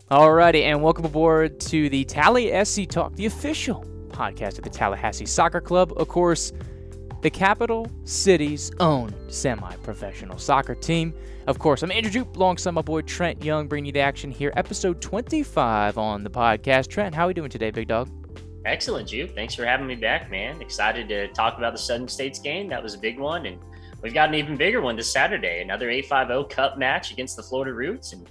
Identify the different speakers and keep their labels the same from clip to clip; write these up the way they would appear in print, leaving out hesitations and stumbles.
Speaker 1: Alrighty, and welcome aboard to the Tallahassee Talk, the official podcast of the Tallahassee Soccer Club. Of course, the capital city's own semi-professional soccer team. Of course, I'm Andrew Jupe, alongside my boy Trent Young, bringing you the action here. Episode 25 on the podcast. Trent, how are we doing today, big dog?
Speaker 2: Excellent, Jupe. Thanks for having me back, man. Excited to talk about the Southern States game. That was a big one, and we've got an even bigger one this Saturday. Another 850 Cup match against the Florida Roots, and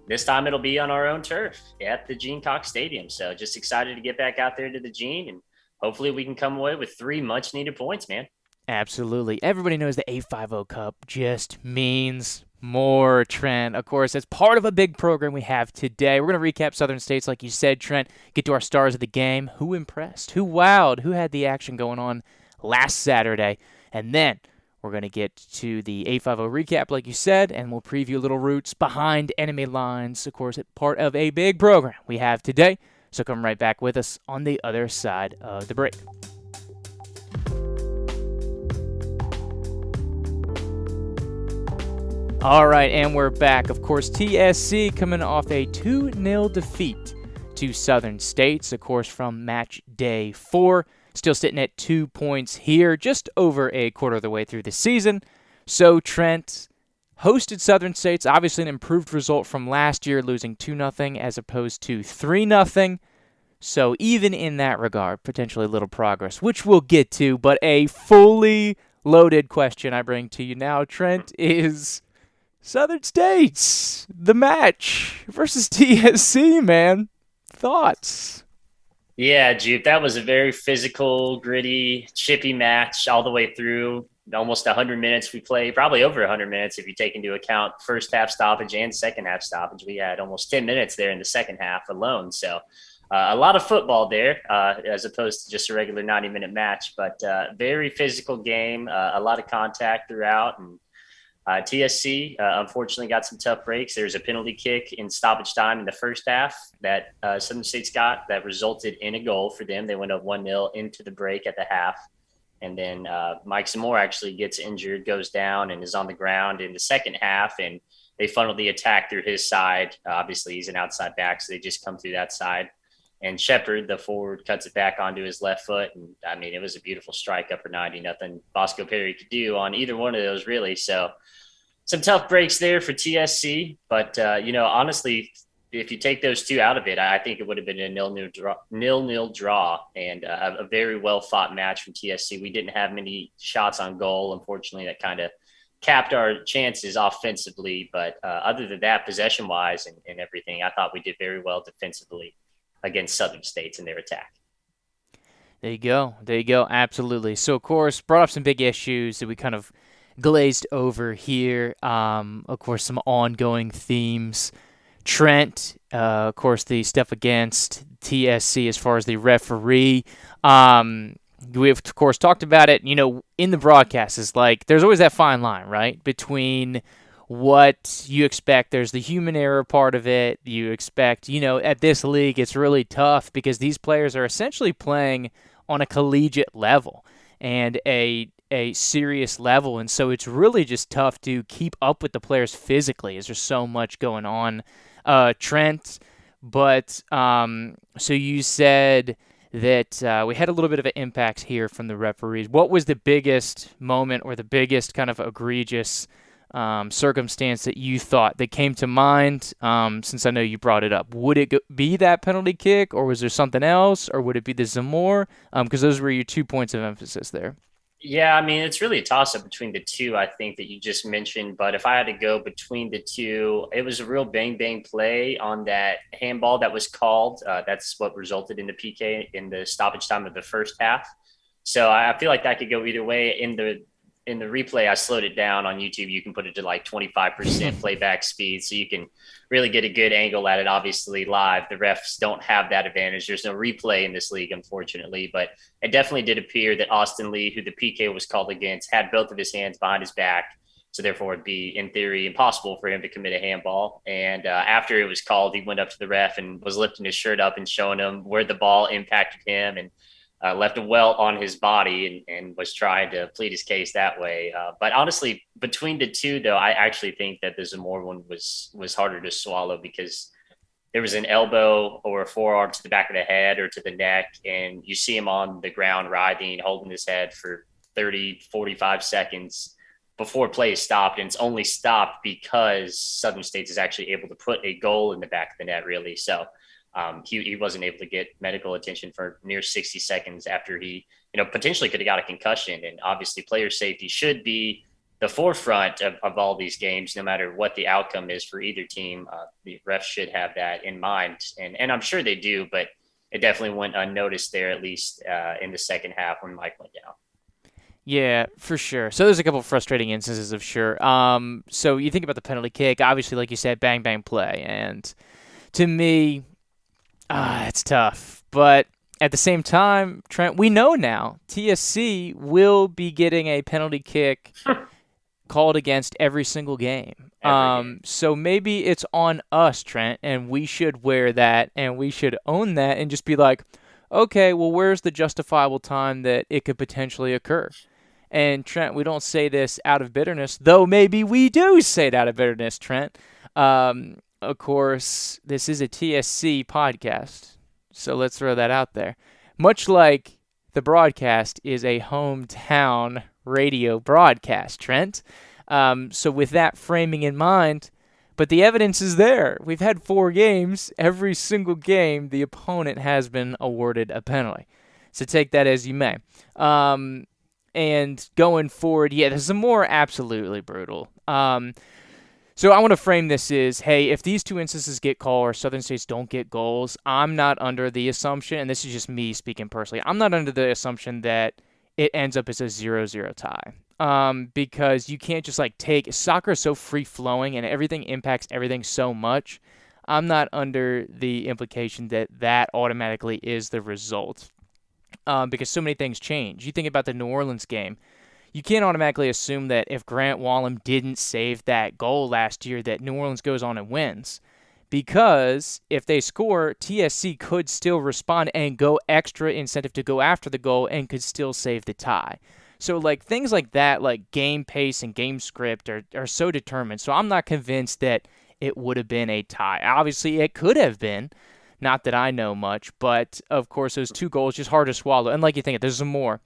Speaker 2: this time it'll be on our own turf at the Gene Cox Stadium. So just excited to get back out there to the Gene, and hopefully we can come away with 3 much-needed points, man.
Speaker 1: Absolutely. Everybody knows the 850 Cup just means more, Trent. Of course, it's part of a big program we have today. We're going to recap Southern States, like you said, Trent, get to our stars of the game. Who impressed? Who wowed? Who had the action going on last Saturday? And then we're going to get to the 850 recap, like you said, and we'll preview Little Roots behind enemy lines. Of course, it's part of a big program we have today. So come right back with us on the other side of the break. All right, and we're back. Of course, TSC coming off a 2-0 defeat to Southern States, of course, from match day 4. Still sitting at 2 points here, just over a quarter of the way through the season. So Trent hosted Southern States, obviously an improved result from last year, losing 2-0 as opposed to 3-0. So even in that regard, potentially a little progress, which we'll get to. But a fully loaded question I bring to you now, Trent, is Southern States, the match versus TSC, man. Thoughts?
Speaker 2: Yeah, Jupe, that was a very physical, gritty, chippy match all the way through. Almost 100 minutes we played, probably over 100 minutes if you take into account first half stoppage and second half stoppage. We had almost 10 minutes there in the second half alone. So a lot of football there as opposed to just a regular 90-minute match. But very physical game, a lot of contact throughout. And TSC unfortunately got some tough breaks. There was a penalty kick in stoppage time in the first half that Southern States got that resulted in a goal for them. They went up 1-0 into the break at the half. And then Mike Zamore actually gets injured, goes down, and is on the ground in the second half. And they funneled the attack through his side. Obviously, he's an outside back, so they just come through that side. And Shepard, the forward, cuts it back onto his left foot. And, I mean, it was a beautiful strike up for 90. Nothing Bosco Perry could do on either one of those, really. So some tough breaks there for TSC. But, honestly, if you take those two out of it, I think it would have been a nil-nil draw and a very well-fought match from TSC. We didn't have many shots on goal, unfortunately, that kind of capped our chances offensively. But other than that, possession-wise and everything, I thought we did very well defensively against Southern States in their attack.
Speaker 1: There you go. There you go. Absolutely. So, of course, brought up some big issues that we kind of glazed over here. Of course, some ongoing themes. Trent, of course, the stuff against TSC as far as the referee. We've, of course, talked about it, in the broadcast. Is like there's always that fine line, right, between what you expect. There's the human error part of it. You expect, at this league, it's really tough because these players are essentially playing on a collegiate level and a serious level. And so it's really just tough to keep up with the players physically as there's so much going on, Trent. But so you said that we had a little bit of an impact here from the referees. What was the biggest moment or the biggest kind of egregious circumstance that you thought that came to mind, since I know you brought it up? Would it be that penalty kick, or was there something else, or would it be the Zamore? Because those were your 2 points of emphasis there.
Speaker 2: Yeah, I mean, it's really a toss-up between the two, I think, that you just mentioned. But if I had to go between the two, it was a real bang-bang play on that handball that was called. That's what resulted in the PK in the stoppage time of the first half. So I feel like that could go either way. In the replay, I slowed it down on YouTube. You can put it to like 25% playback speed, so you can really get a good angle at it. Obviously, live, the refs don't have that advantage. There's no replay in this league, unfortunately, but it definitely did appear that Austin Lee, who the PK was called against, had both of his hands behind his back. So therefore, it'd be, in theory, impossible for him to commit a handball. And after it was called, he went up to the ref and was lifting his shirt up and showing him where the ball impacted him, and left a welt on his body and was trying to plead his case that way. But honestly, between the two, though, I actually think that the Zamore one was harder to swallow because there was an elbow or a forearm to the back of the head or to the neck, and you see him on the ground writhing, holding his head for 30, 45 seconds before play is stopped. And it's only stopped because Southern States is actually able to put a goal in the back of the net, really. So he wasn't able to get medical attention for near 60 seconds after he, potentially could have got a concussion. And obviously, player safety should be the forefront of all these games, no matter what the outcome is for either team. The refs should have that in mind, and I'm sure they do, but it definitely went unnoticed there, at least in the second half when Mike went down.
Speaker 1: Yeah, for sure. So there's a couple of frustrating instances of sure. So you think about the penalty kick, obviously, like you said, bang bang play, and to me, it's tough. But at the same time, Trent, we know now TSC will be getting a penalty kick called against every single game.
Speaker 2: Every game.
Speaker 1: So maybe it's on us, Trent, and we should wear that and we should own that and just be like, okay, well, where's the justifiable time that it could potentially occur? And Trent, we don't say this out of bitterness, though maybe we do say it out of bitterness, Trent. Of course, this is a TSC podcast, so let's throw that out there. Much like the broadcast is a hometown radio broadcast, Trent. So with that framing in mind, but the evidence is there. We've had 4 games. Every single game, the opponent has been awarded a penalty. So take that as you may. And going forward, yeah, this is more absolutely brutal. So I want to frame this as, hey, if these 2 instances get called or Southern States don't get goals, I'm not under the assumption, and this is just me speaking personally, I'm not under the assumption that it ends up as a 0-0 tie. Because you can't just take soccer is so free flowing and everything impacts everything so much. I'm not under the implication that that automatically is the result. Because so many things change. You think about the New Orleans game. You can't automatically assume that if Grant Wallum didn't save that goal last year that New Orleans goes on and wins. Because if they score, TSC could still respond and go extra incentive to go after the goal and could still save the tie. So things like that, like game pace and game script are so determined. So I'm not convinced that it would have been a tie. Obviously, it could have been. Not that I know much, but of course those 2 goals just hard to swallow. And like you think, there's some more.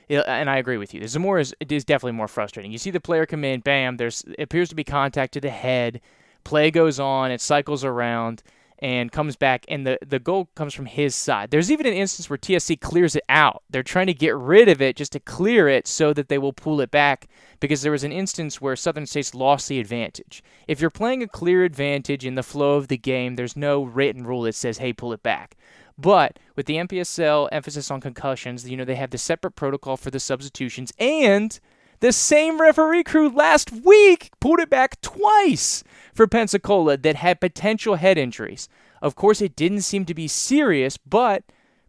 Speaker 1: And I agree with you. There's more is definitely more frustrating. You see the player come in, bam, it appears to be contact to the head. Play goes on, it cycles around, and comes back, and the goal comes from his side. There's even an instance where TSC clears it out. They're trying to get rid of it just to clear it so that they will pull it back, because there was an instance where Southern States lost the advantage. If you're playing a clear advantage in the flow of the game, there's no written rule that says, hey, pull it back. But with the NPSL emphasis on concussions, they have the separate protocol for the substitutions, and the same referee crew last week pulled it back twice for Pensacola that had potential head injuries. Of course, it didn't seem to be serious, but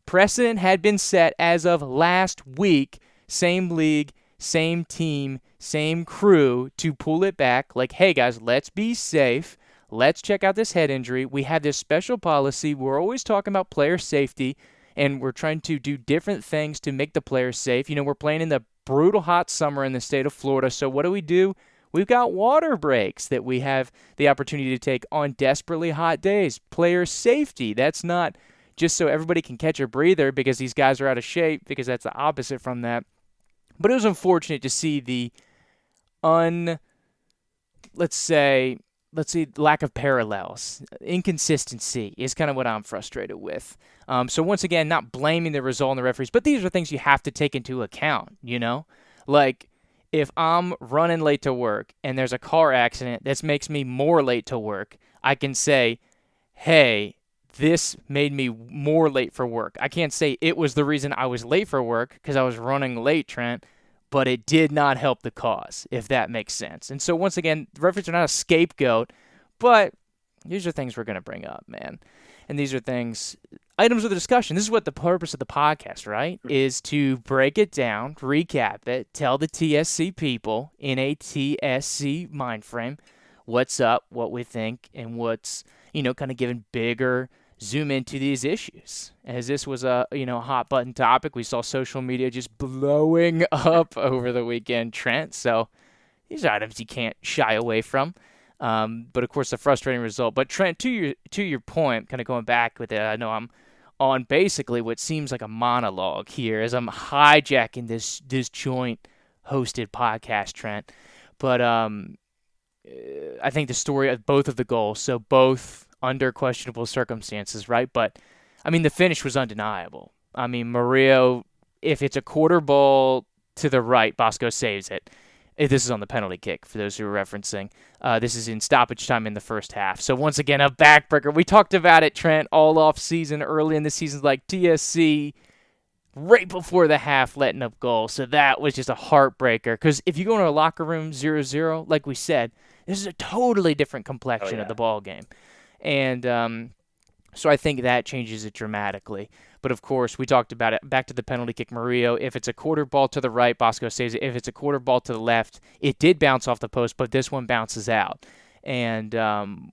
Speaker 1: precedent had been set as of last week. Same league, same team, same crew to pull it back. Hey guys, let's be safe. Let's check out this head injury. We have this special policy. We're always talking about player safety, and we're trying to do different things to make the players safe. We're playing in the brutal hot summer in the state of Florida, so what do? We've got water breaks that we have the opportunity to take on desperately hot days. Player safety. That's not just so everybody can catch a breather because these guys are out of shape, because that's the opposite from that. But it was unfortunate to see the lack of parallels. Inconsistency is kind of what I'm frustrated with. So once again, not blaming the result on the referees, but these are things you have to take into account, if I'm running late to work and there's a car accident that makes me more late to work, I can say, hey, this made me more late for work. I can't say it was the reason I was late for work because I was running late, Trent, but it did not help the cause, if that makes sense. And so once again, the referees are not a scapegoat, but these are things we're going to bring up, man. And these are items of the discussion. This is what the purpose of the podcast, right? Is to break it down, recap it, tell the TSC people in a TSC mind frame what's up, what we think, and what's, kind of giving bigger zoom into these issues. As this was a, hot button topic, we saw social media just blowing up over the weekend, Trent. So these are items you can't shy away from. But of course, a frustrating result. But Trent, to your point, kind of going back with it, I know I'm on basically what seems like a monologue here as I'm hijacking this joint hosted podcast, Trent. But I think the story of both of the goals, so both under questionable circumstances, right? But I mean, the finish was undeniable. I mean, Murillo, if it's a quarter ball to the right, Bosco saves it. This is on the penalty kick for those who are referencing. This is in stoppage time in the first half. So once again, a backbreaker. We talked about it, Trent, all off season, early in the season, like TSC right before the half letting up goals. So that was just a heartbreaker. Because if you go into a locker room 0-0, like we said, this is a totally different
Speaker 2: Oh
Speaker 1: complexion of
Speaker 2: yeah.
Speaker 1: the ball game. And so I think that changes it dramatically. But of course, we talked about it. Back to the penalty kick, Murillo. If it's a quarter ball to the right, Bosco saves it. If it's a quarter ball to the left, it did bounce off the post, but this one bounces out. And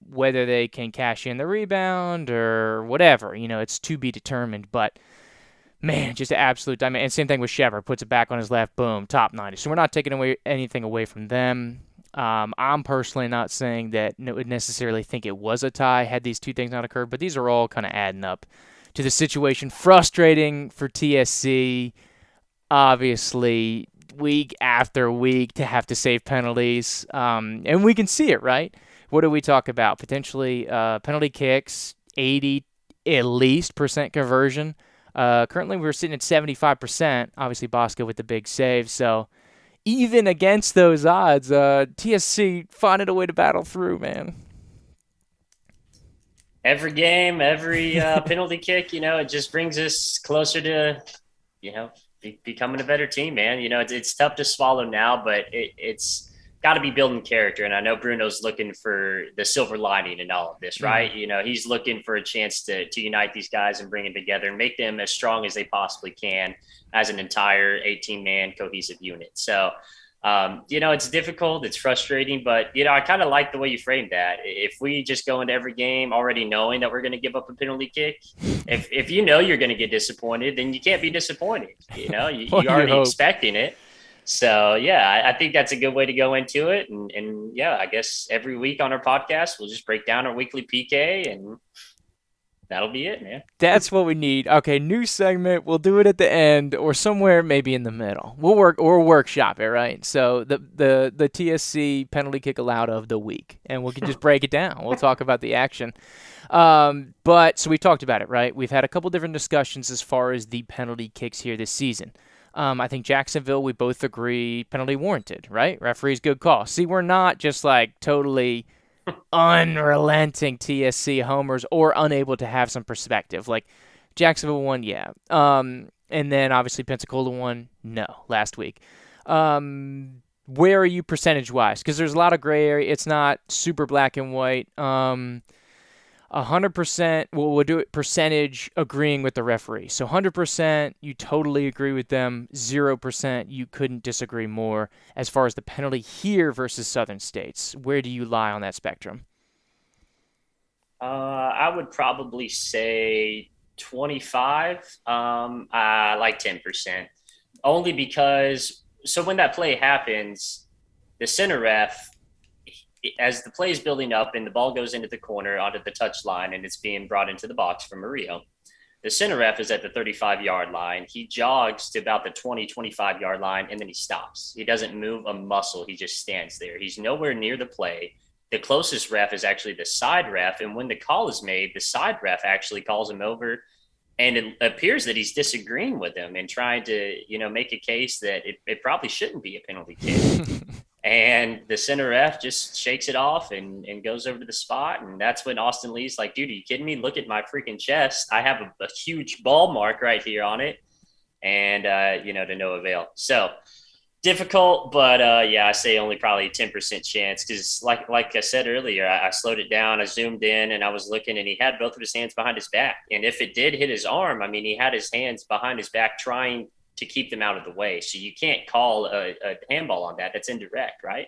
Speaker 1: whether they can cash in the rebound or whatever, it's to be determined. But man, just an absolute diamond. And same thing with Shepard. Puts it back on his left. Boom, top 90. So we're not taking away anything away from them. I'm personally not saying that would necessarily think it was a tie had these two things not occurred, but these are all kind of adding up to the situation. Frustrating for TSC, obviously, week after week to have to save penalties. And we can see it, right? What do we talk about? Potentially penalty kicks, 80 at least percent conversion. Currently, we're sitting at 75%. Obviously, Bosco with the big save. So even against those odds, TSC finding a way to battle through, man.
Speaker 2: Every game, every penalty kick, it just brings us closer to, becoming a better team, man. It's tough to swallow now, but it's got to be building character. And I know Bruno's looking for the silver lining in all of this, right?
Speaker 1: Mm-hmm.
Speaker 2: He's looking for a chance to unite these guys and bring them together and make them as strong as they possibly can as an entire 18-man cohesive unit. So, it's difficult, it's frustrating, but I kind of like the way you framed that. If we just go into every game already knowing that we're going to give up a penalty kick, if you're going to get disappointed, then you can't be disappointed.
Speaker 1: Well,
Speaker 2: You're
Speaker 1: you
Speaker 2: already
Speaker 1: hope.
Speaker 2: expecting it. So yeah, I think that's a good way to go into it. And yeah, I guess every week on our podcast, we'll just break down our weekly PK and that'll be it, man.
Speaker 1: That's what we need. Okay, new segment. We'll do it at the end or somewhere maybe in the middle. We'll workshop it, right? So the TSC penalty kick allowed of the week, and we can just break it down. We'll talk about the action. But so we talked about it, right? We've had a couple different discussions as far as the penalty kicks here this season. I think Jacksonville, we both agree, penalty warranted, right? Referee's good call. See, we're not just like totally unrelenting TSC homers or unable to have some perspective. Like Jacksonville won, yeah. And then obviously Pensacola won, no, last week. Where are you percentage wise? Because there's a lot of gray area. It's not super black and white. 100%, well, we'll do it percentage agreeing with the referee. So 100%, you totally agree with them. 0%, you couldn't disagree more. As far as the penalty here versus Southern States, where do you lie on that spectrum?
Speaker 2: I would probably say 25. I like 10%. Only because, so when that play happens, the center ref, as the play is building up and the ball goes into the corner onto the touch line and it's being brought into the box from Murillo, the center ref is at the 35-yard line. He jogs to about the 25-yard line, and then he stops. He doesn't move a muscle. He just stands there. He's nowhere near the play. The closest ref is actually the side ref. And when the call is made, the side ref actually calls him over. And it appears that he's disagreeing with him and trying to, make a case that it probably shouldn't be a penalty kick. And the center ref just shakes it off and goes over to the spot. And that's when Austin Lee's like, dude, are you kidding me? Look at my freaking chest. I have a huge ball mark right here on it. And, to no avail. So difficult, but yeah, I say only probably 10% chance because like I said earlier, I slowed it down. I zoomed in and I was looking and he had both of his hands behind his back. And if it did hit his arm, I mean, he had his hands behind his back trying to keep them out of the way. So you can't call a handball on that. That's indirect, right?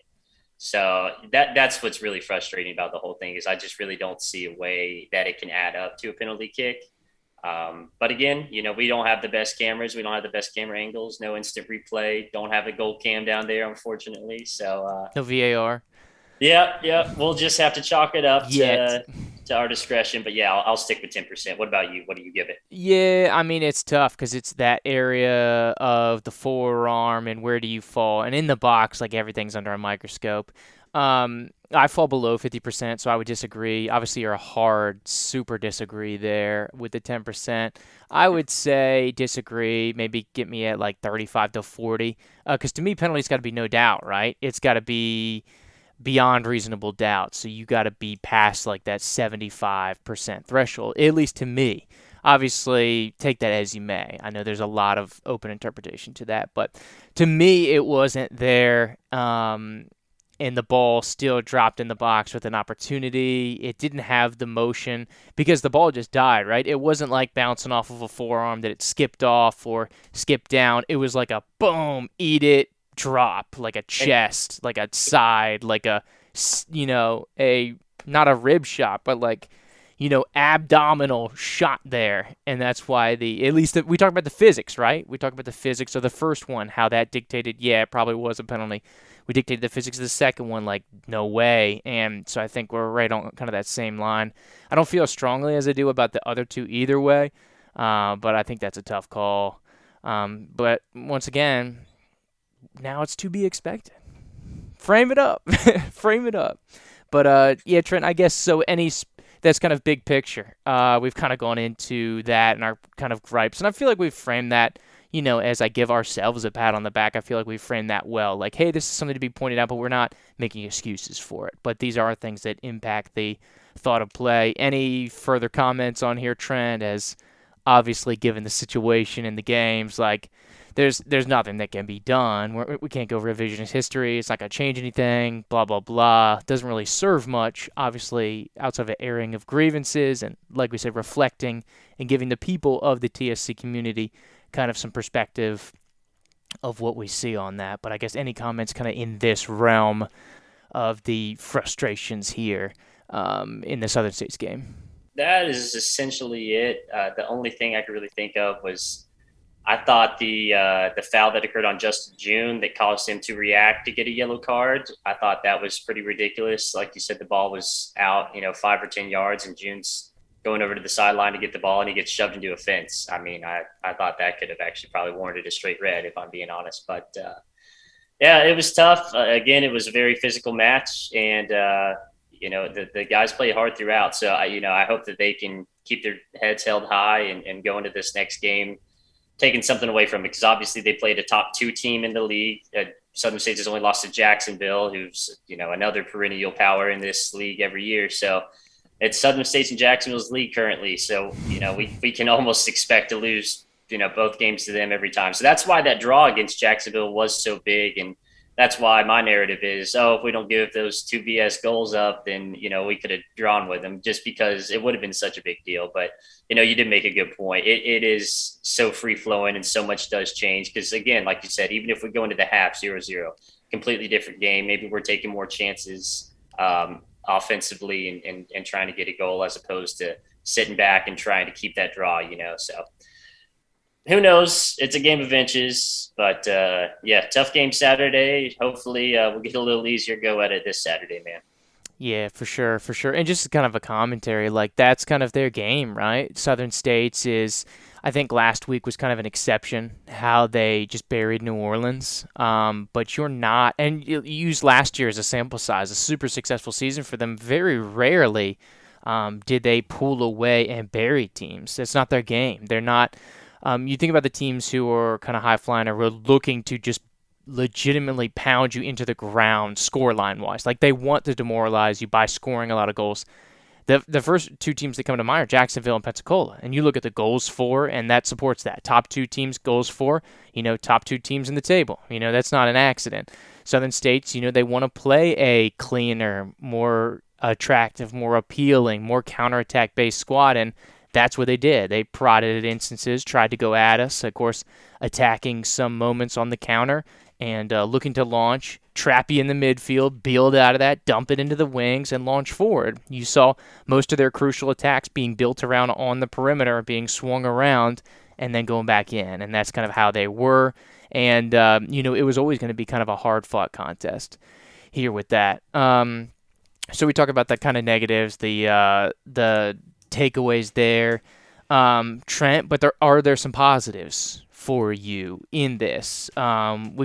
Speaker 2: So that's what's really frustrating about the whole thing is I just really don't see a way that it can add up to a penalty kick. But again, we don't have the best cameras. We don't have the best camera angles, no instant replay. Don't have a gold cam down there, unfortunately. So
Speaker 1: No VAR.
Speaker 2: Yeah. We'll just have to chalk it up
Speaker 1: Yet.
Speaker 2: to our discretion. But yeah, I'll stick with 10%. What about you? What do you give it?
Speaker 1: Yeah, I mean it's tough because it's that area of the forearm and where do you fall? And in the box, like everything's under a microscope. I fall below 50%, so I would disagree. Obviously, you're a hard, super disagree there with the 10%. I would say disagree. Maybe get me at like 35 to 40. Because to me, penalty's got to be no doubt, right? It's got to be beyond reasonable doubt. So you got to be past like that 75% threshold, at least to me. Obviously, take that as you may. I know there's a lot of open interpretation to that, but to me, it wasn't there. And the ball still dropped in the box with an opportunity. It didn't have the motion because the ball just died, right? It wasn't like bouncing off of a forearm that it skipped off or skipped down. It was like a boom, eat it, drop, like a
Speaker 2: And
Speaker 1: chest, like a side, like a, a, not a rib shot, but like, abdominal shot there. And that's why at least we talk about the physics, right? We talk about the physics of the first one, how that dictated, yeah, it probably was a penalty. We dictated the physics of the second one, like, no way. And so I think we're right on kind of that same line. I don't feel as strongly as I do about the other two either way, but I think that's a tough call. But once again, now it's to be expected. Frame it up. Frame it up. But yeah, Trent, I guess so. That's kind of big picture. We've kind of gone into that and our kind of gripes, and I feel like we've framed that. As I give ourselves a pat on the back, I feel like we framed that well. Like, hey, this is something to be pointed out, but we're not making excuses for it. But these are things that impact the thought of play. Any further comments on here, Trent? As obviously, given the situation in the games, like there's nothing that can be done. We can't go revisionist history. It's not going to change anything. Blah blah blah. Doesn't really serve much, obviously, outside of an airing of grievances and, like we said, reflecting and giving the people of the TSC community kind of some perspective of what we see on that. But I guess any comments kind of in this realm of the frustrations here in the Southern States game?
Speaker 2: that is essentially it. The only thing I could really think of was I thought the foul that occurred on Justin June that caused him to react to get a yellow card. I thought that was pretty ridiculous. Like you said, the ball was out, 5 or 10 yards, and June's going over to the sideline to get the ball, and he gets shoved into a fence. I mean, I thought that could have actually probably warranted a straight red, if I'm being honest. But yeah, it was tough. Again, it was a very physical match, and the guys played hard throughout. So I hope that they can keep their heads held high and go into this next game taking something away from it, because obviously they played a top two team in the league. Southern States has only lost to Jacksonville, who's another perennial power in this league every year. So it's Southern States and Jacksonville's league currently. So we can almost expect to lose both games to them every time. So that's why that draw against Jacksonville was so big, and that's why my narrative is, if we don't give those two BS goals up, then we could have drawn with them, just because it would have been such a big deal. But you did make a good point. It is so free flowing, and so much does change, because again, like you said, even if we go into the half 0-0, completely different game. Maybe we're taking more chances offensively and trying to get a goal, as opposed to sitting back and trying to keep that draw. So who knows? It's a game of inches, but yeah, tough game Saturday. Hopefully, we'll get a little easier go at it this Saturday, man.
Speaker 1: Yeah, for sure, for sure. And just kind of a commentary, like that's kind of their game, right? Southern States is, I think last week was kind of an exception, how they just buried New Orleans. But you're not, and you use last year as a sample size, a super successful season for them. Very rarely did they pull away and bury teams. That's not their game. They're not. You think about the teams who are kind of high flying or were looking to just legitimately pound you into the ground scoreline wise. Like they want to demoralize you by scoring a lot of goals. The first two teams that come to mind are Jacksonville and Pensacola. And you look at the goals for, and that supports that. Top two teams, goals for, top two teams in the table. That's not an accident. Southern States, they want to play a cleaner, more attractive, more appealing, more counterattack based squad. And that's what they did. They prodded at instances, tried to go at us, of course, attacking some moments on the counter and looking to launch, trap you in the midfield, build out of that, dump it into the wings, and launch forward. You saw most of their crucial attacks being built around on the perimeter, being swung around, and then going back in. And that's kind of how they were. And, it was always going to be kind of a hard-fought contest. here with that. So we talk about the kind of negatives, the takeaways there, Trent. But there some positives for you in this. We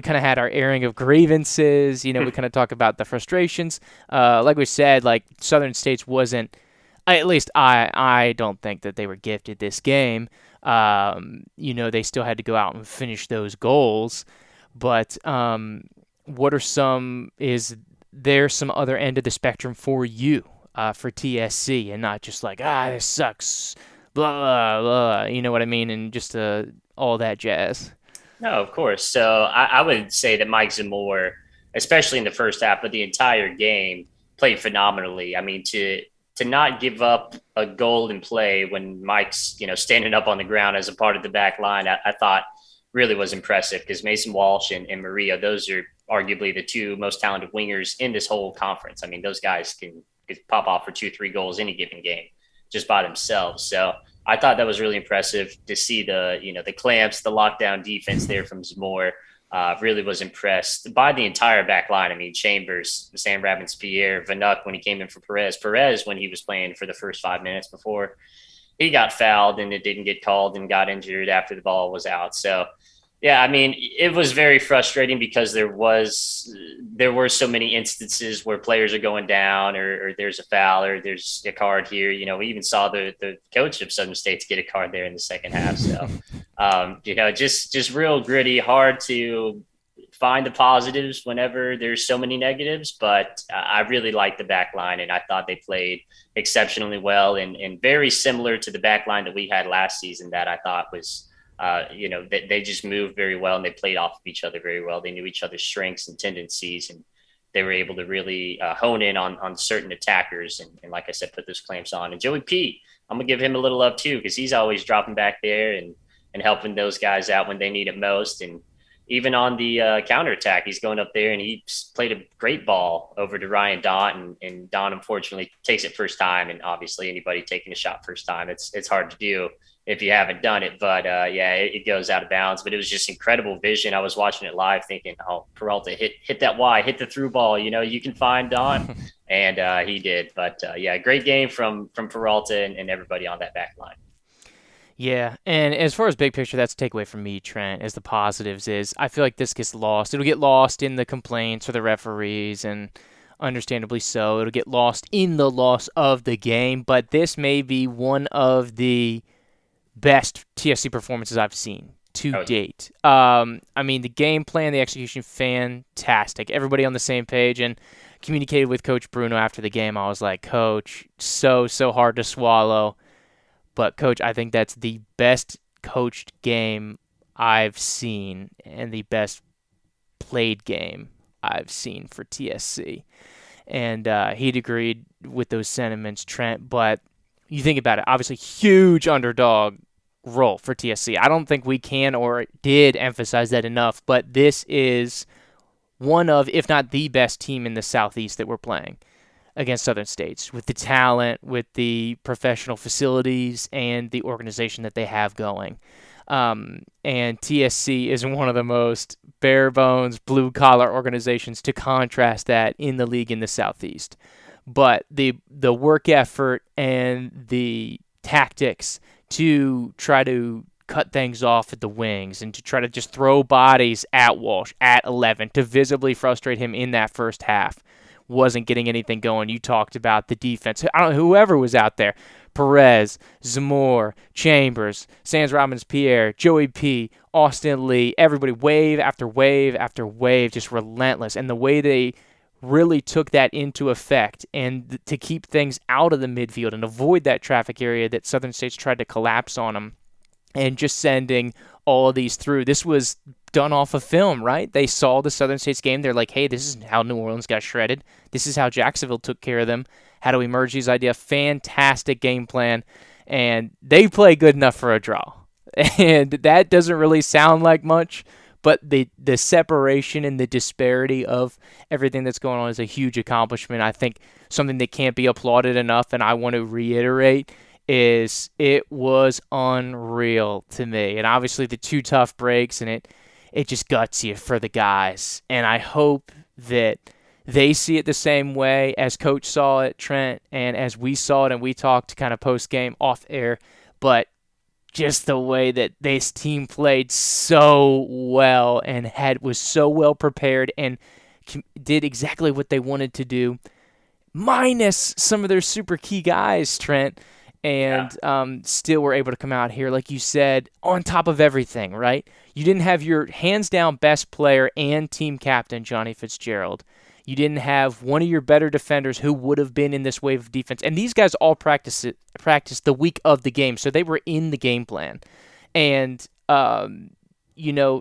Speaker 1: kind of had our airing of grievances. We kind of talk about the frustrations. Like we said, like Southern State's wasn't. At least I don't think that they were gifted this game. They still had to go out and finish those goals. But what are some? Is there some other end of the spectrum for you for TSC, and not just like this sucks, blah blah blah. You know what I mean? And just all that jazz.
Speaker 2: No, of course. So I would say that Mike Zamore, especially in the first half, but the entire game, played phenomenally. I mean, to not give up a goal in play when Mike's standing up on the ground as a part of the back line, I thought really was impressive, because Mason Walsh and Maria, those are arguably the two most talented wingers in this whole conference. I mean, those guys can pop off for 2-3 goals any given game just by themselves. So I thought that was really impressive to see the clamps, the lockdown defense there from Zamore. Really was impressed by the entire back line. I mean, Chambers, Sam Rabbins, Pierre, Vanuk when he came in for Perez when he was playing for the first 5 minutes before he got fouled and it didn't get called and got injured after the ball was out. So yeah, I mean, it was very frustrating because there were so many instances where players are going down, or there's a foul, or there's a card here. We even saw the coach of Southern States get a card there in the second half. So, just real gritty, hard to find the positives whenever there's so many negatives. But I really liked the back line, and I thought they played exceptionally well, and very similar to the back line that we had last season, that I thought was they just moved very well, and they played off of each other very well. They knew each other's strengths and tendencies, and they were able to really hone in on certain attackers. And like I said, put those clamps on. And Joey P, I'm going to give him a little love too, because he's always dropping back there and helping those guys out when they need it most. And even on the counterattack, he's going up there and he played a great ball over to Ryan Don. And Don, unfortunately, takes it first time. And obviously, anybody taking a shot first time, it's hard to do if you haven't done it. But it goes out of bounds. But it was just incredible vision. I was watching it live thinking, oh, Peralta hit that Y, hit the through ball. You can find Don. And he did. But great game from Peralta and everybody on that back line.
Speaker 1: Yeah, and as far as big picture, that's the takeaway from me, Trent, as the positives is I feel like this gets lost. It'll get lost in the complaints for the referees, and understandably so. It'll get lost in the loss of the game, but this may be one of the best TSC performances I've seen to date. I mean, the game plan, the execution, fantastic. Everybody on the same page, and communicated with Coach Bruno after the game. I was like, Coach, so hard to swallow. But, Coach, I think that's the best coached game I've seen and the best played game I've seen for TSC. And he'd agreed with those sentiments, Trent. But you think about it, obviously huge underdog role for TSC. I don't think we can or did emphasize that enough. But this is one of, if not the best team in the Southeast that we're playing against Southern States, with the talent, with the professional facilities, and the organization that they have going. And TSC is one of the most bare-bones, blue-collar organizations to contrast that in the league in the Southeast. But the work effort and the tactics to try to cut things off at the wings and to try to just throw bodies at Walsh at 11 to visibly frustrate him in that first half wasn't getting anything going. You talked about the defense. I don't know, whoever was out there, Perez, Zamore, Chambers, Sans Robbins, Pierre, Joey P, Austin Lee, everybody, wave after wave after wave, just relentless. And the way they really took that into effect and to keep things out of the midfield and avoid that traffic area that Southern States tried to collapse on them, and just sending all of these through. This was done off of film, right? They saw the Southern States game. They're like, hey, this is how New Orleans got shredded. This is how Jacksonville took care of them. How do we merge these ideas? Fantastic game plan. And they play good enough for a draw. And that doesn't really sound like much, but the separation and the disparity of everything that's going on is a huge accomplishment. I think something that can't be applauded enough, and I want to reiterate, is it was unreal to me. And obviously the two tough breaks, and it just guts you for the guys. And I hope that they see it the same way as Coach saw it, Trent, and as we saw it, and we talked kind of post game off air. But just the way that this team played so well and was so well prepared and did exactly what they wanted to do, minus some of their super key guys, Trent,
Speaker 2: Yeah.
Speaker 1: and still were able to come out here, like you said, on top of everything, right? You didn't have your hands down best player and team captain, Johnny Fitzgerald. You didn't have one of your better defenders who would have been in this wave of defense. And these guys all practiced the week of the game, so they were in the game plan. And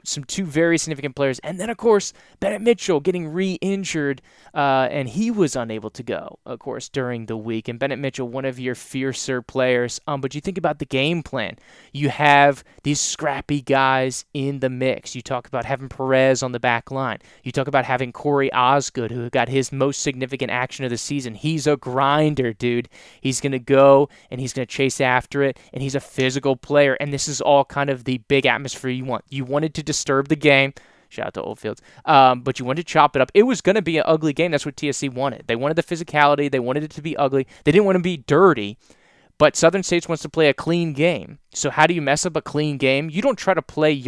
Speaker 1: some two very significant players. And then, of course, Bennett Mitchell getting re-injured, and he was unable to go, of course, during the week. And Bennett Mitchell, one of your fiercer players. But you think about the game plan. You have these scrappy guys in the mix. You talk about having Perez on the back line. You talk about having Corey Osgood, who got his most significant action of the season. He's a grinder, dude. He's going to go, and he's going to chase after it, and he's a physical player. And this is all kind of the big atmosphere you want. You wanted to disturb the game. Shout out to Oldfields. But you wanted to chop it up. It was going to be an ugly game. That's what TSC wanted. They wanted the physicality. They wanted it to be ugly. They didn't want to be dirty. But Southern States wants to play a clean game. So how do you mess up a clean game? You don't try to play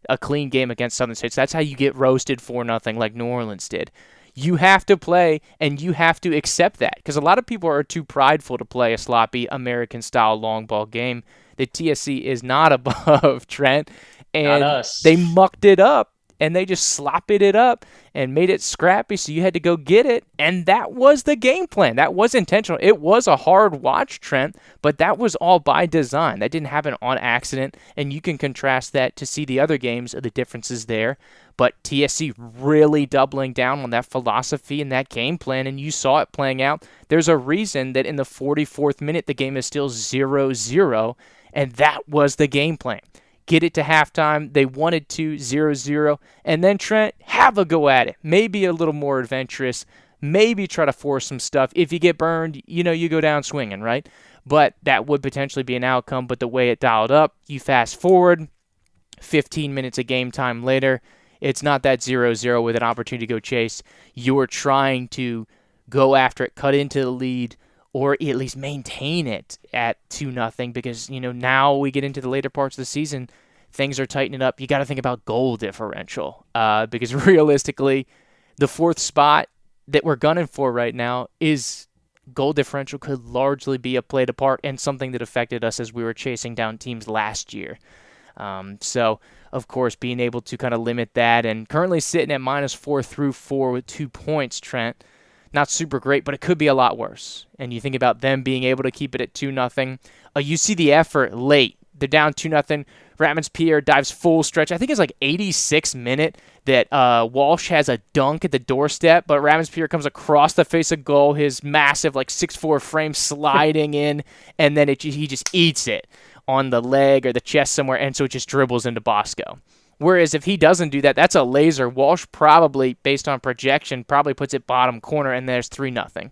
Speaker 1: a clean game against Southern States. That's how you get roasted 4-0 like New Orleans did. You have to play, and you have to accept that. Because a lot of people are too prideful to play a sloppy American-style long ball game that TSC is not above, Trent.
Speaker 2: Not
Speaker 1: And
Speaker 2: us.
Speaker 1: they mucked it up, and they just slopped it up and made it scrappy, so you had to go get it, and that was the game plan. That was intentional. It was a hard watch, Trent, but that was all by design. That didn't happen on accident, and you can contrast that to see the other games of the differences there. But TSC really doubling down on that philosophy and that game plan, and you saw it playing out. There's a reason that in the 44th minute, the game is still 0-0, and that was the game plan. Get it to halftime. They wanted to 0-0. And then, Trent, have a go at it. Maybe a little more adventurous. Maybe try to force some stuff. If you get burned, you go down swinging, right? But that would potentially be an outcome. But the way it dialed up, you fast forward 15 minutes of game time later, it's not that 0-0 with an opportunity to go chase. You're trying to go after it, cut into the lead, or at least maintain it at 2-0 because, now we get into the later parts of the season, things are tightening up. You got to think about goal differential because realistically, the fourth spot that we're gunning for right now is goal differential could largely be a played a part and something that affected us as we were chasing down teams last year. So, of course, being able to kind of limit that and currently sitting at -4 through 4 with 2 points, Trent. Not super great, but it could be a lot worse. And you think about them being able to keep it at 2-0. You see the effort late. They're down 2-0. Ratmans-Pierre dives full stretch. I think it's like 86th minute that Walsh has a dunk at the doorstep, but Ratmans-Pierre comes across the face of goal, his massive 6'4" frame sliding in, and then he just eats it on the leg or the chest somewhere, and so it just dribbles into Bosco. Whereas if he doesn't do that, that's a laser. Walsh probably, based on projection, probably puts it bottom corner, and there's 3-0.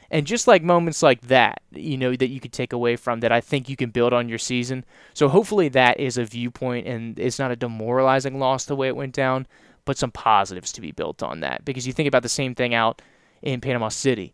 Speaker 1: And just like moments like that, that you could take away from that, I think you can build on your season. So hopefully that is a viewpoint, and it's not a demoralizing loss the way it went down, but some positives to be built on that. Because you think about the same thing out in Panama City.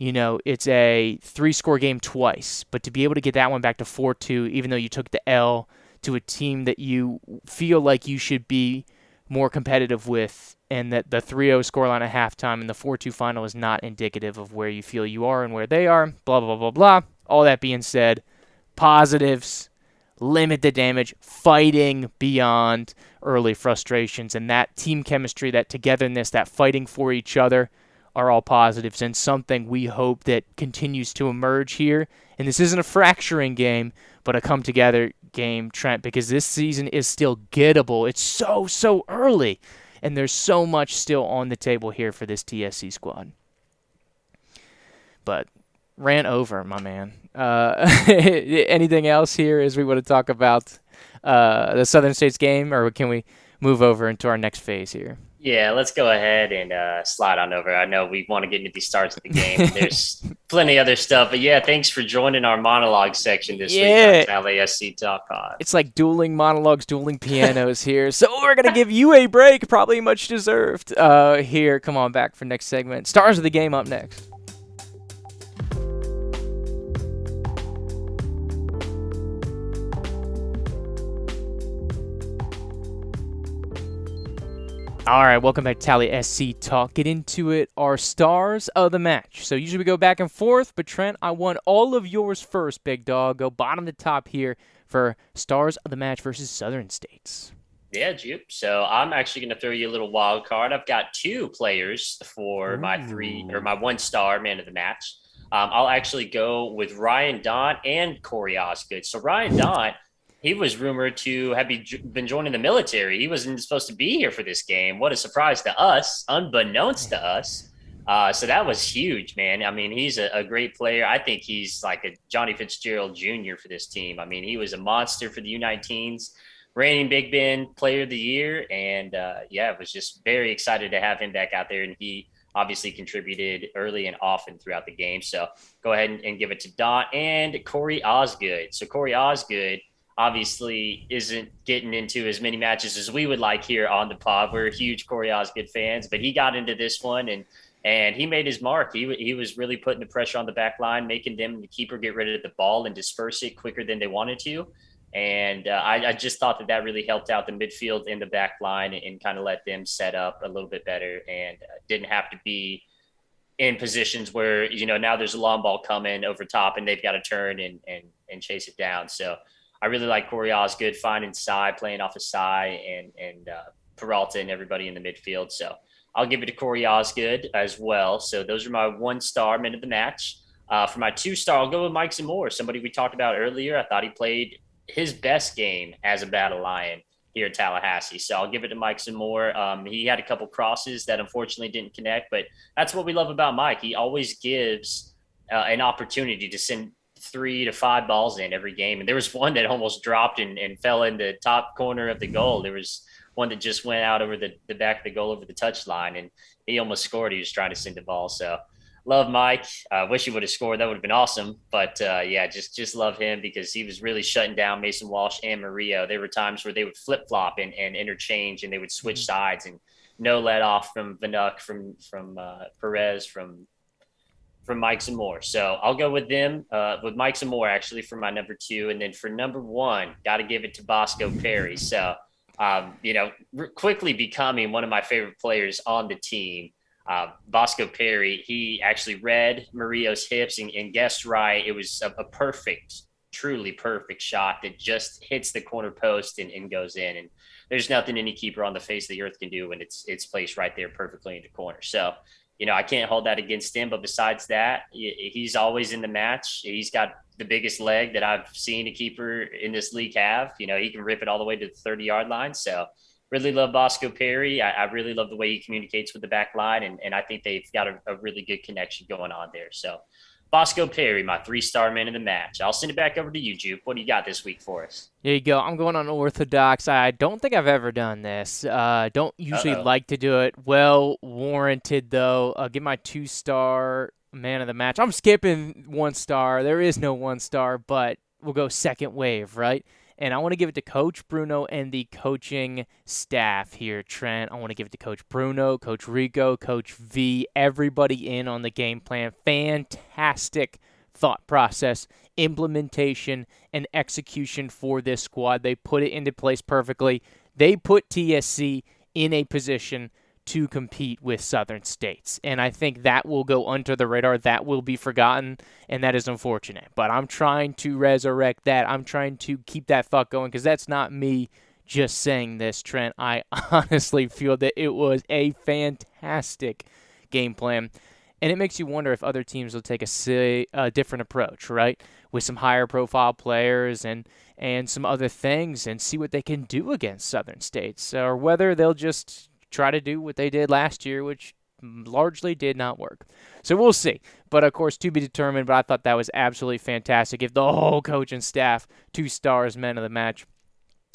Speaker 1: It's a 3-score game twice, but to be able to get that one back to 4-2, even though you took the L to a team that you feel like you should be more competitive with, and that the 3-0 scoreline at halftime and the 4-2 final is not indicative of where you feel you are and where they are, blah, blah, blah, blah. All that being said, positives, limit the damage, fighting beyond early frustrations, and that team chemistry, that togetherness, that fighting for each other are all positives and something we hope that continues to emerge here. And this isn't a fracturing game, but a come-together game, Trent, because this season is still gettable. It's so early, and there's so much still on the table here for this TSC squad. But ran over, my man. Anything else here as we want to talk about the Southern States game, or can we move over into our next phase here?
Speaker 2: Yeah, let's go ahead and slide on over. I know we want to get into the starts of the game, and there's plenty other stuff. But yeah, thanks for joining our monologue section this week on
Speaker 1: Yeah,
Speaker 2: Tally SC Talk Pod.
Speaker 1: it's like dueling monologues, dueling pianos here. So we're gonna give you a break, probably much deserved. Here, come on back for next segment. Stars of the game up next. All right, welcome back to Tally SC Talk. Get into it. Our stars of the match. So usually we go back and forth, but Trent, I want all of yours first, big dog. Go bottom to top here for stars of the match versus Southern States.
Speaker 2: Yeah, Jupe. So I'm actually going to throw you a little wild card. I've got two players for my
Speaker 1: Ooh.
Speaker 2: my 1 star man of the match. I'll actually go with Ryan Daunt and Corey Osgood. So Ryan Daunt, he was rumored to have been joining the military. He wasn't supposed to be here for this game. What a surprise to us, unbeknownst to us. So that was huge, man. I mean, he's a great player. I think he's like a Johnny Fitzgerald Jr. for this team. I mean, he was a monster for the U19s, reigning Big Ben Player of the Year, and yeah, was just very excited to have him back out there. And he obviously contributed early and often throughout the game. So go ahead and give it to Daunt and Corey Osgood. So Corey Osgood obviously isn't getting into as many matches as we would like here on the pod. We're huge Corey Osgood fans, but he got into this one and he made his mark. He was really putting the pressure on the back line, making them the keeper get rid of the ball and disperse it quicker than they wanted to. And I just thought that really helped out the midfield and the back line and kind of let them set up a little bit better and didn't have to be in positions where, now there's a long ball coming over top and they've got to turn and chase it down. So I really like Corey Osgood finding Sai, playing off of Sai and Peralta and everybody in the midfield. So I'll give it to Corey Osgood as well. So those are my 1 star men of the match. For my 2 star, I'll go with Mike Zamora, somebody we talked about earlier. I thought he played his best game as a Battle Lion here at Tallahassee. So I'll give it to Mike Zamora. He had a couple crosses that unfortunately didn't connect, but that's what we love about Mike. He always gives an opportunity to send 3 to 5 balls in every game. And there was one that almost dropped and fell in the top corner of the goal. There was one that just went out over the back of the goal over the touchline, and he almost scored. He was trying to send the ball. So love Mike. Wish he would have scored. That would have been awesome. But yeah, just love him because he was really shutting down Mason Walsh and Murillo. There were times where they would flip flop and interchange, and they would switch sides, and no let off from Vanuk, from Perez, from Mike Zamora. So I'll go with them, with Mike Zamora actually for my number 2, and then for number 1, got to give it to Bosco Perry. So quickly becoming one of my favorite players on the team. Bosco Perry, he actually read Murillo's hips and guessed right. It was a perfect, truly perfect shot that just hits the corner post and goes in. And there's nothing any keeper on the face of the earth can do when it's placed right there perfectly in the corner. So, I can't hold that against him. But besides that, he's always in the match. He's got the biggest leg that I've seen a keeper in this league have. He can rip it all the way to the 30-yard line. So really love Bosco Perry. I really love the way he communicates with the back line, and I think they've got a really good connection going on there. So Bosco Perry, my 3-star man of the match. I'll send it back over to you, Jupe. What do you got this week for us?
Speaker 1: There you go. I'm going on Orthodox. I don't think I've ever done this. Don't usually
Speaker 2: Uh-oh.
Speaker 1: like to do it. Well warranted, though. Give my 2-star man of the match. I'm skipping 1 star. There is no 1 star, but we'll go second wave, right? And I want to give it to Coach Bruno and the coaching staff here, Trent. I want to give it to Coach Bruno, Coach Rico, Coach V, everybody in on the game plan. Fantastic thought process, implementation, and execution for this squad. They put it into place perfectly. They put TSC in a position to compete with Southern States. And I think that will go under the radar. That will be forgotten, and that is unfortunate. But I'm trying to resurrect that. I'm trying to keep that thought going because that's not me just saying this, Trent. I honestly feel that it was a fantastic game plan. And it makes you wonder if other teams will take a different approach, right? With some higher profile players and some other things and see what they can do against Southern States. Or whether they'll just try to do what they did last year, which largely did not work. So we'll see. But, of course, to be determined. But I thought that was absolutely fantastic. Give the whole coaching staff 2 stars, men of the match.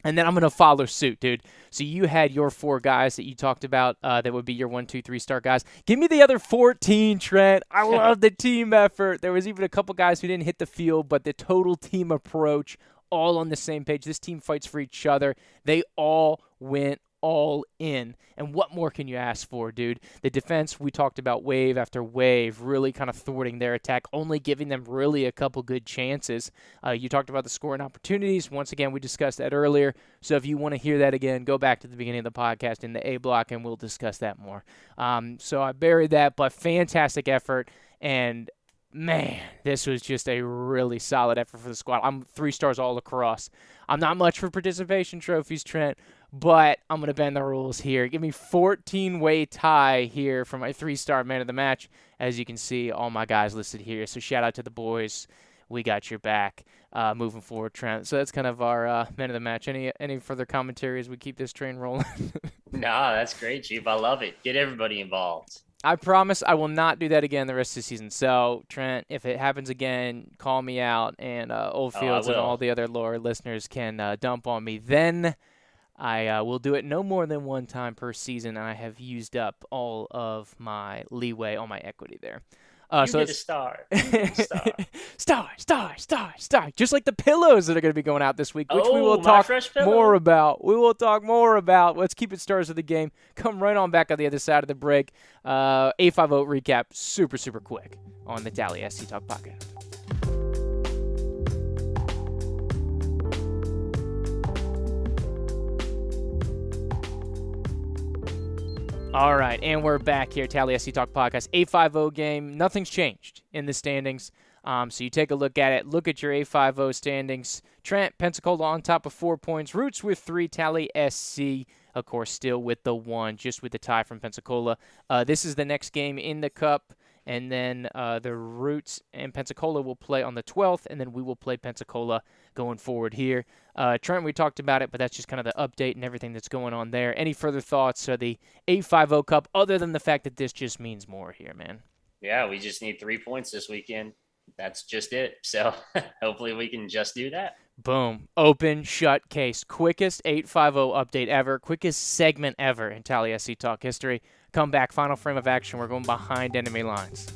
Speaker 1: And then I'm going to follow suit, dude. So you had your 4 guys that you talked about that would be your 1, 2, 3-star guys. Give me the other 14, Trent. I love the team effort. There was even a couple guys who didn't hit the field, but the total team approach, all on the same page. This team fights for each other. They all went all in. And what more can you ask for, dude? The defense, we talked about wave after wave, really kind of thwarting their attack, only giving them really a couple good chances. You talked about the scoring opportunities. Once again, we discussed that earlier. So if you want to hear that again, go back to the beginning of the podcast in the A block, and we'll discuss that more. So I buried that, but fantastic effort. And man, this was just a really solid effort for the squad. I'm 3 stars all across. I'm not much for participation trophies, Trent, but I'm going to bend the rules here. Give me 14-way tie here for my 3-star man of the match. As you can see, all my guys listed here. So shout out to the boys. We got your back moving forward, Trent. So that's kind of our man of the match. Any further commentary as we keep this train rolling?
Speaker 2: Nah, that's great, Jeep. I love it. Get everybody involved.
Speaker 1: I promise I will not do that again the rest of the season. So, Trent, if it happens again, call me out, and Old Fields and all the other lower listeners can dump on me. Then I will do it no more than 1 time per season, and I have used up all of my leeway on my equity there.
Speaker 2: So get a star.
Speaker 1: Star. Just like the pillows that are going to be going out this week, which we will talk more about. Let's keep it stars of the game. Come right on back on the other side of the break. A50 recap, super, super quick on the Tally SC Talk podcast. All right, and we're back here, Tally SC Talk Podcast. A50 game, nothing's changed in the standings. So you take a look at it. Look at your A50 standings. Trent, Pensacola on top of 4 points. Roots with 3. Tally SC, of course, still with the 1, just with the tie from Pensacola. This is the next game in the Cup. And then the Roots and Pensacola will play on the 12th, and then we will play Pensacola going forward here. Trent, we talked about it, but that's just kind of the update and everything that's going on there. Any further thoughts on the A50 Cup other than the fact that this just means more here, man?
Speaker 2: Yeah, we just need 3 points this weekend. That's just it. So hopefully we can just do that.
Speaker 1: Boom. Open, shut case. Quickest 850 update ever. Quickest segment ever in Tally SC Talk history. Come back, final frame of action. We're going behind enemy lines.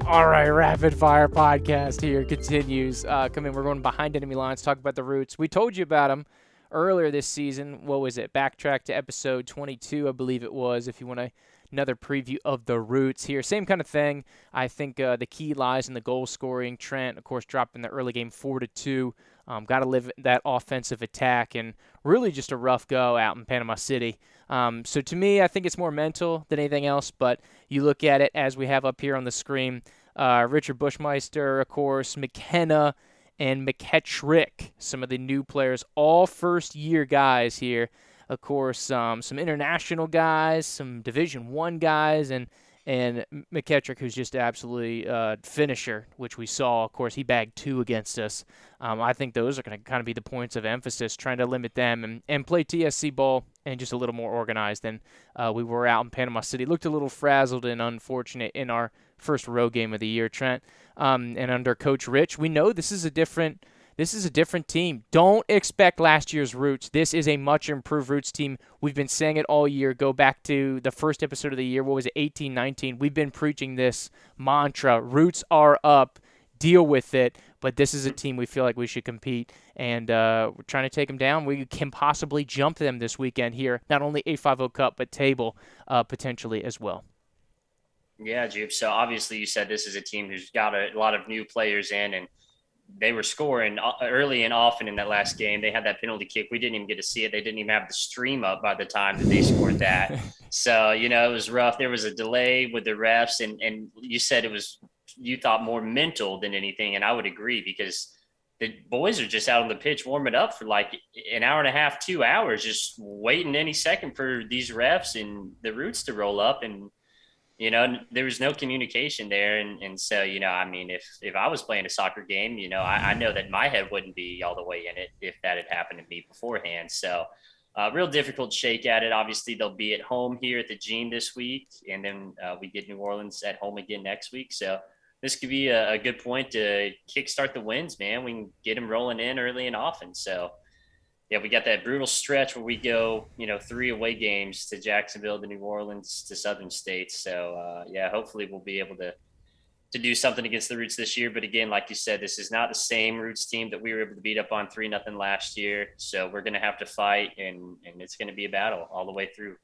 Speaker 1: All right, rapid fire podcast here continues. We're going behind enemy lines, talk about the Roots. We told you about them earlier this season. What was it? Backtrack to episode 22, I believe it was, if you want another preview of the Roots here. Same kind of thing. I think the key lies in the goal scoring. Trent, of course, dropped in the early game 4-2. Got to live that offensive attack, and really just a rough go out in Panama City. So to me, I think it's more mental than anything else, but you look at it as we have up here on the screen. Richard Bushmeister, of course, McKenna, and McKettrick, some of the new players, all first-year guys here. Of course, some international guys, some Division I guys, and McKettrick, who's just absolutely finisher, which we saw. Of course, he bagged 2 against us. I think those are going to kind of be the points of emphasis, trying to limit them and play TSC ball and just a little more organized than we were out in Panama City. Looked a little frazzled and unfortunate in our first road game of the year, Trent. And under Coach Rich, we know this is a different team. Don't expect last year's Roots. This is a much improved Roots team. We've been saying it all year. Go back to the first episode of the year. What was it, 18-19? We've been preaching this mantra. Roots are up. Deal with it. But this is a team we feel like we should compete, and we're trying to take them down. We can possibly jump them this weekend here. Not only A50 Cup, but table potentially as well.
Speaker 2: Yeah, Jupe. So obviously you said this is a team who's got a lot of new players in, and they were scoring early and often in that last game. They had that penalty kick. We didn't even get to see it. They didn't even have the stream up by the time that they scored that. So, it was rough. There was a delay with the refs, and you said it was, you thought more mental than anything. And I would agree, because the boys are just out on the pitch warming up for like an hour and a half, 2 hours, just waiting any second for these refs and the Roots to roll up. And there was no communication there. And so, if I was playing a soccer game, I know that my head wouldn't be all the way in it if that had happened to me beforehand. So real difficult shake at it. Obviously, they'll be at home here at the Gene this week. And then we get New Orleans at home again next week. So this could be a good point to kickstart the wins, man. We can get them rolling in early and often. So, yeah, we got that brutal stretch where we go, 3 away games to Jacksonville, to New Orleans, to Southern States. So, yeah, hopefully we'll be able to do something against the Roots this year. But again, like you said, this is not the same Roots team that we were able to beat up on 3-0 last year. So we're going to have to fight, and it's going to be a battle all the way through.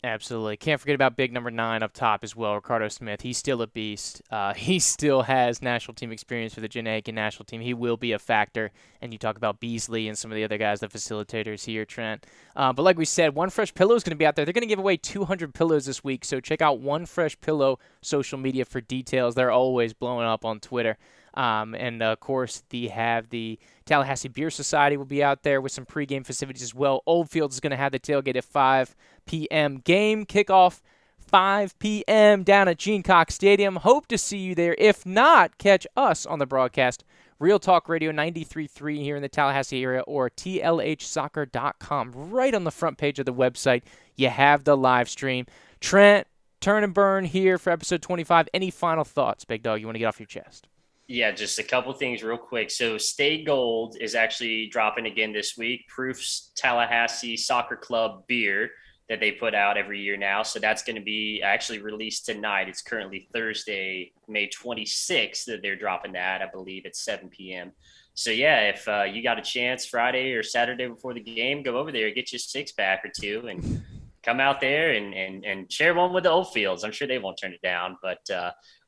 Speaker 1: Absolutely. Can't forget about big number 9 up top as well, Ricardo Smith. He's still a beast. He still has national team experience for the Jamaican national team. He will be a factor. And you talk about Beasley and some of the other guys, the facilitators here, Trent. But like we said, One Fresh Pillow is going to be out there. They're going to give away 200 pillows this week. So check out One Fresh Pillow social media for details. They're always blowing up on Twitter. And of course, they have the Tallahassee Beer Society will be out there with some pregame festivities as well. Old Fields is going to have the tailgate at 5 p.m. Game kickoff 5 p.m. down at Gene Cox Stadium. Hope to see you there. If not, catch us on the broadcast. Real Talk Radio 93.3 here in the Tallahassee area, or tlhsoccer.com. Right on the front page of the website, you have the live stream. Trent, turn and burn here for episode 25. Any final thoughts, Big Dog, you want to get off your chest?
Speaker 2: Yeah, just a couple things real quick. So Stay Gold is actually dropping again this week. Proof's Tallahassee Soccer Club beer that they put out every year now. So that's going to be actually released tonight. It's currently Thursday, May 26th that they're dropping that. I believe it's 7 p.m. So yeah, if you got a chance Friday or Saturday before the game, go over there, get you a 6-pack or 2 and come out there and share one with the Old Fields. I'm sure they won't turn it down, but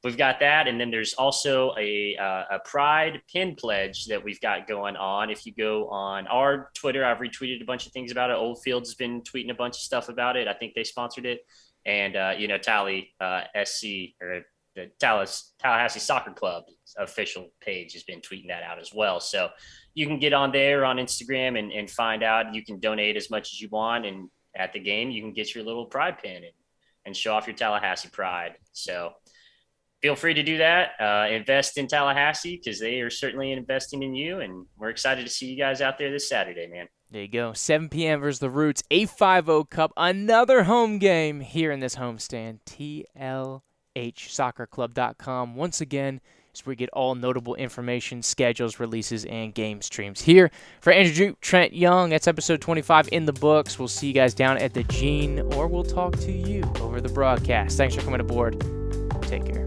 Speaker 2: we've got that. And then there's also a Pride pin pledge that we've got going on. If you go on our Twitter, I've retweeted a bunch of things about it. Old Fields has been tweeting a bunch of stuff about it. I think they sponsored it. And, Tally SC, or the Tallahassee Soccer Club official page, has been tweeting that out as well. So you can get on there on Instagram and find out. You can donate as much as you want. And at the game, you can get your little pride pin and show off your Tallahassee pride. So feel free to do that. Invest in Tallahassee, because they are certainly investing in you. And we're excited to see you guys out there this Saturday, man.
Speaker 1: There you go. 7 p.m. versus the Roots. A50 Cup. Another home game here in this homestand. tlhsoccerclub.com. Once again, is where we get all notable information, schedules, releases, and game streams. Here for Andrew Jupe, Trent Young, that's episode 25 in the books. We'll see you guys down at the Gene, or we'll talk to you over the broadcast. Thanks for coming aboard. Take care.